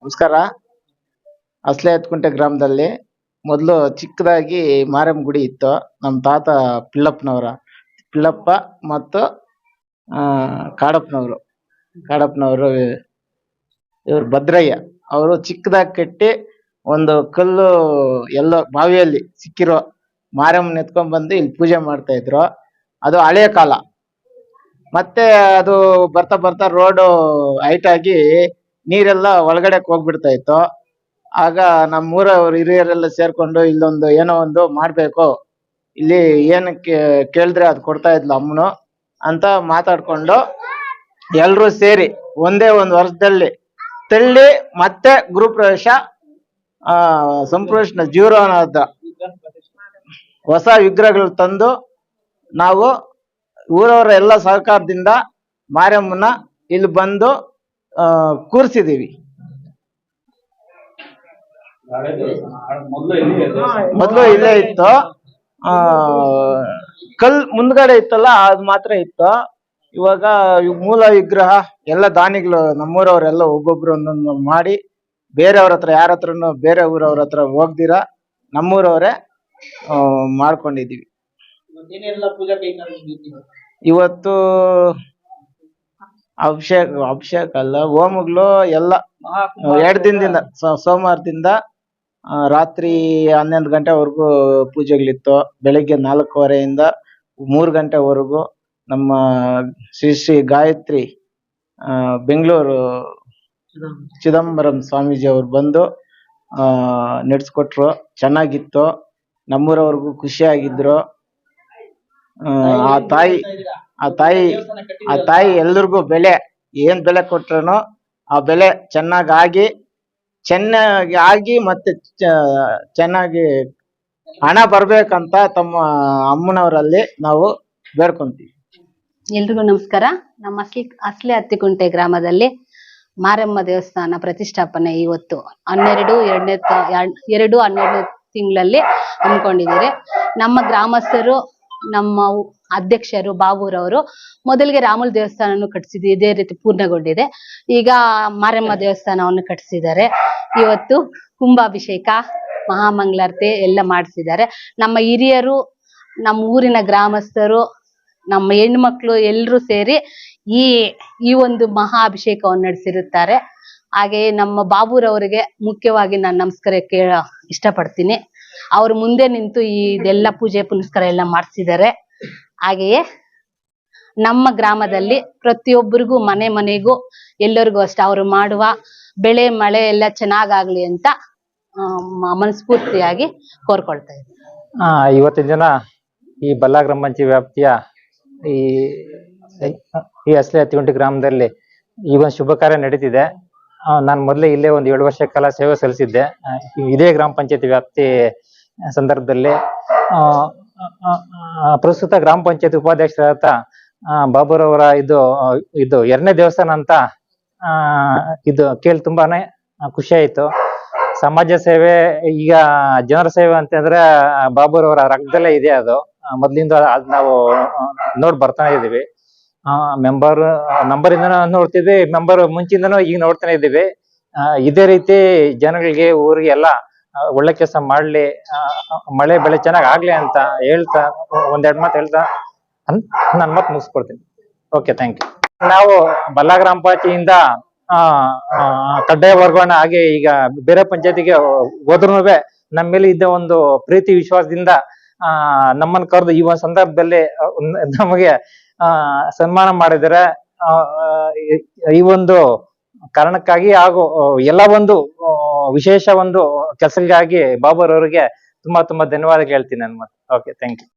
ನಮಸ್ಕಾರ. ಹಸ್ಲೆ ಹತ್ಕುಂಟೆ ಗ್ರಾಮದಲ್ಲಿ ಮೊದಲು ಚಿಕ್ಕದಾಗಿ ಮಾರಮ್ಮ ಗುಡಿ ಇತ್ತು. ನಮ್ಮ ತಾತ ಪಿಳ್ಳಪ್ಪ ಮತ್ತು ಕಾಡಪ್ಪನವರು ಇವ್ರು ಭದ್ರಯ್ಯ ಅವರು ಚಿಕ್ಕದಾಗಿ ಕಟ್ಟಿ ಒಂದು ಕಲ್ಲು ಎಲ್ಲೋ ಬಾವಿಯಲ್ಲಿ ಸಿಕ್ಕಿರೋ ಮಾರಮ್ಮನ ಎತ್ಕೊಂಡ್ ಬಂದು ಇಲ್ಲಿ ಪೂಜೆ ಮಾಡ್ತಾ ಇದ್ರು. ಅದು ಹಳೆಯ ಕಾಲ. ಮತ್ತೆ ಅದು ಬರ್ತಾ ಬರ್ತಾ ರೋಡು ಹೈಟ್ ಆಗಿ ನೀರೆಲ್ಲ ಒಳಗಡೆ ಹೋಗ್ಬಿಡ್ತಾ ಇತ್ತು. ಆಗ ನಮ್ಮೂರವ್ರು ಹಿರಿಯರೆಲ್ಲ ಸೇರ್ಕೊಂಡು ಇಲ್ಲೊಂದು ಏನೋ ಒಂದು ಮಾಡ್ಬೇಕು, ಇಲ್ಲಿ ಏನಕ್ಕೆ ಕೇಳಿದ್ರೆ ಅದು ಕೊಡ್ತಾ ಇದ್ಲು ಅಮ್ಮನು ಅಂತ ಮಾತಾಡ್ಕೊಂಡು ಎಲ್ರೂ ಸೇರಿ ಒಂದೇ ಒಂದು ವರ್ಷದಲ್ಲಿ ತಳ್ಳಿ ಮತ್ತೆ ಗೃಹಪ್ರವೇಶ ಸಂಪ್ರೋಷಣ ಜೀವನದ ಹೊಸ ವಿಗ್ರಹಗಳು ತಂದು ನಾವು ಊರವರ ಎಲ್ಲ ಸಹಕಾರದಿಂದ ಮಾರಮ್ಮನ ಇಲ್ಲಿ ಬಂದು ಕೂರ್ಸಿದೀವಿ. ಮೊದಲು ಇಲ್ಲೇ ಇತ್ತು. ಕಲ್ ಮುಂದ್ಗಡೆ ಇತ್ತಲ್ಲ ಅದು ಮಾತ್ರ ಇತ್ತು. ಇವಾಗ ಮೂಲ ವಿಗ್ರಹ ಎಲ್ಲ ದಾನಿಗಳು ನಮ್ಮೂರವರೆಲ್ಲ ಒಬ್ಬೊಬ್ರು ಒಂದೊಂದು ಮಾಡಿ ಬೇರೆಯವ್ರ ಹತ್ರ ಯಾರ ಹತ್ರನು ಬೇರೆ ಊರವ್ರ ಹತ್ರ ಹೋಗ್ದಿರ ನಮ್ಮೂರವರೇ ಮಾಡ್ಕೊಂಡಿದೀವಿ. ಇವತ್ತು ಅಭಿಷೇಕ ಅಲ್ಲ, ಹೋಮಗಳು ಎಲ್ಲ 2 ದಿನದಿಂದ ಸೋಮವಾರದಿಂದ ರಾತ್ರಿ 11 ಗಂಟೆವರೆಗೂ ಪೂಜೆಗಳಿತ್ತು. ಬೆಳಿಗ್ಗೆ 4:15 3 ಗಂಟೆವರೆಗೂ ನಮ್ಮ ಶ್ರೀ ಶ್ರೀ ಗಾಯತ್ರಿ ಬೆಂಗಳೂರು ಚಿದಂಬರಂ ಸ್ವಾಮೀಜಿ ಅವ್ರು ಬಂದು ನಡೆಸ್ಕೊಟ್ರು. ಚೆನ್ನಾಗಿತ್ತು. ನಮ್ಮೂರವ್ರಿಗೂ ಖುಷಿ ಆಗಿದ್ರು. ಆ ತಾಯಿ ಎಲ್ರಿಗೂ ಏನ್ ಬೆಲೆ ಕೊಟ್ರು ಆ ಬೆಲೆ ಚೆನ್ನಾಗಿ ಮತ್ತೆ ಚೆನ್ನಾಗಿ ಹಣ ಬರ್ಬೇಕಂತ ತಮ್ಮ ಅಮ್ಮನವರಲ್ಲಿ ನಾವು ಬೇಡ್ಕೊಂತೀವಿ. ಎಲ್ರಿಗೂ ನಮಸ್ಕಾರ. ನಮ್ಮ ಹಸ್ಲೆ ಹತ್ತಿಕುಂಟೆ ಗ್ರಾಮದಲ್ಲಿ ಮಾರಮ್ಮ ದೇವಸ್ಥಾನ ಪ್ರತಿಷ್ಠಾಪನೆ ಇವತ್ತು 12 ತಿಂಗಳಲ್ಲಿ ಹಮ್ಮಿಕೊಂಡಿದ್ದಾರೆ. ನಮ್ಮ ಗ್ರಾಮಸ್ಥರು, ನಮ್ಮ ಅಧ್ಯಕ್ಷರು ಬಾಬುರವರು ಮೊದಲಿಗೆ ರಾಮುಲ್ ದೇವಸ್ಥಾನವನ್ನು ಕಟ್ಟಿಸಿದ್ರು. ಇದೇ ರೀತಿ ಪೂರ್ಣಗೊಂಡಿದೆ. ಈಗ ಮಾರಮ್ಮ ದೇವಸ್ಥಾನವನ್ನು ಕಟ್ಟಿಸಿದ್ದಾರೆ. ಇವತ್ತು ಕುಂಭಾಭಿಷೇಕ, ಮಹಾಮಂಗಳಾರತಿ ಎಲ್ಲ ಮಾಡಿಸಿದ್ದಾರೆ. ನಮ್ಮ ಹಿರಿಯರು, ನಮ್ಮ ಊರಿನ ಗ್ರಾಮಸ್ಥರು, ನಮ್ಮ ಹೆಣ್ಮಕ್ಳು ಎಲ್ಲರೂ ಸೇರಿ ಈ ಒಂದು ಮಹಾ ಅಭಿಷೇಕವನ್ನು ನಡೆಸಿರುತ್ತಾರೆ. ಹಾಗೆಯೇ ನಮ್ಮ ಬಾಬುರವರಿಗೆ ಮುಖ್ಯವಾಗಿ ನಾನು ನಮಸ್ಕಾರ ಇಷ್ಟಪಡ್ತೀನಿ. ಅವ್ರು ಮುಂದೆ ನಿಂತು ಇದೆಲ್ಲ ಪೂಜೆ ಪುನಸ್ಕಾರ ಎಲ್ಲ ಮಾಡಿಸಿದ್ದಾರೆ. ಹಾಗೆಯೇ ನಮ್ಮ ಗ್ರಾಮದಲ್ಲಿ ಪ್ರತಿಯೊಬ್ಬರಿಗೂ ಮನೆಗೂ ಎಲ್ಲರಿಗೂ ಅಷ್ಟೇ ಅವರು ಮಾಡುವ ಬೆಳೆ ಮಳೆ ಎಲ್ಲ ಚೆನ್ನಾಗಾಗ್ಲಿ ಅಂತ ಮನಸ್ಫೂರ್ತಿಯಾಗಿ ಕೋರ್ಕೊಳ್ತಾ ಇದ್ದೀನಿ. ಇವತ್ತಿನ ದಿನ ಈ ಬಲ್ಲಾ ಗ್ರಾಮ ಪಂಚಾಯತಿ ವ್ಯಾಪ್ತಿಯ ಈ ಹಸ್ಲೆ ಹತ್ತಿಕುಂಟೆ ಗ್ರಾಮದಲ್ಲಿ ಈ ಒಂದು ಶುಭ ಕಾರ್ಯ ನಡೀತಿದೆ. ನಾನು ಮೊದಲೇ ಇಲ್ಲೇ ಒಂದು 7 ವರ್ಷ ಕಾಲ ಸೇವೆ ಸಲ್ಲಿಸಿದ್ದೆ. ಇದೇ ಗ್ರಾಮ ಪಂಚಾಯತಿ ವ್ಯಾಪ್ತಿ ಸಂದರ್ಭದಲ್ಲಿ ಪ್ರಸ್ತುತ ಗ್ರಾಮ ಪಂಚಾಯತಿ ಉಪಾಧ್ಯಕ್ಷರಾದ ಬಾಬುರವರ ಇದು 2ನೇ ದೇವಸ್ಥಾನ ಅಂತ ಇದು ಕೇಳಿ ತುಂಬಾನೇ ಖುಷಿ ಆಯ್ತು. ಸಮಾಜ ಸೇವೆ, ಈಗ ಜನರ ಸೇವೆ ಅಂತಂದ್ರೆ ಬಾಬುರವರ ರಕ್ತದಲ್ಲೇ ಇದೆ. ಅದು ಮೊದ್ಲಿಂದ ನಾವು ಬರ್ತಾನೆ ಇದೀವಿ. ನಂಬರ್ ಇಂದ ನೋಡ್ತಿದ್ವಿ, ಮೆಂಬರ್ ಮುಂಚಿಂದನೂ ಈಗ ನೋಡ್ತಾನೆ ಇದ್ದೀವಿ. ಇದೇ ರೀತಿ ಜನಗಳಿಗೆ ಊರಿಗೆ ಎಲ್ಲ ಒಳ್ಳೆ ಕೆಲಸ ಮಾಡ್ಲಿ, ಮಳೆ ಬೆಳೆ ಚೆನ್ನಾಗ್ ಆಗ್ಲಿ ಅಂತ ಹೇಳ್ತಾ 1-2 ಮಾತು ಹೇಳ್ತಾ ನನ್ನ ಮಾತು ಮುಗಿಸ್ಕೊಡ್ತೀನಿ. Okay, thank you. ನಾವು ಬಲ್ಲಾ ಗ್ರಾಮ ಪಂಚಾಯತಿಯಿಂದ ಕಡ್ಡಾಯ ವರ್ಗಾವಣೆ ಆಗಿ ಈಗ ಬೇರೆ ಪಂಚಾಯತಿಗೆ ಹೋದ್ರೂ ನಮ್ಮ ಮೇಲೆ ಇದ್ದ ಒಂದು ಪ್ರೀತಿ ವಿಶ್ವಾಸದಿಂದ ನಮ್ಮನ್ನು ಕರೆದು ಈ ಒಂದು ಸಂದರ್ಭದಲ್ಲಿ ನಮಗೆ ಸನ್ಮಾನ ಮಾಡಿದರೆ ಈ ಒಂದು ಕಾರಣಕ್ಕಾಗಿ ಹಾಗೂ ಎಲ್ಲ ಒಂದು ವಿಶೇಷ ಒಂದು ಕೆಲಸಕ್ಕಾಗಿ ಬಾಬುರವರಿಗೆ ತುಂಬಾ ಧನ್ಯವಾದ ಹೇಳ್ತೀನಿ ನನ್ನ. Okay, thank you.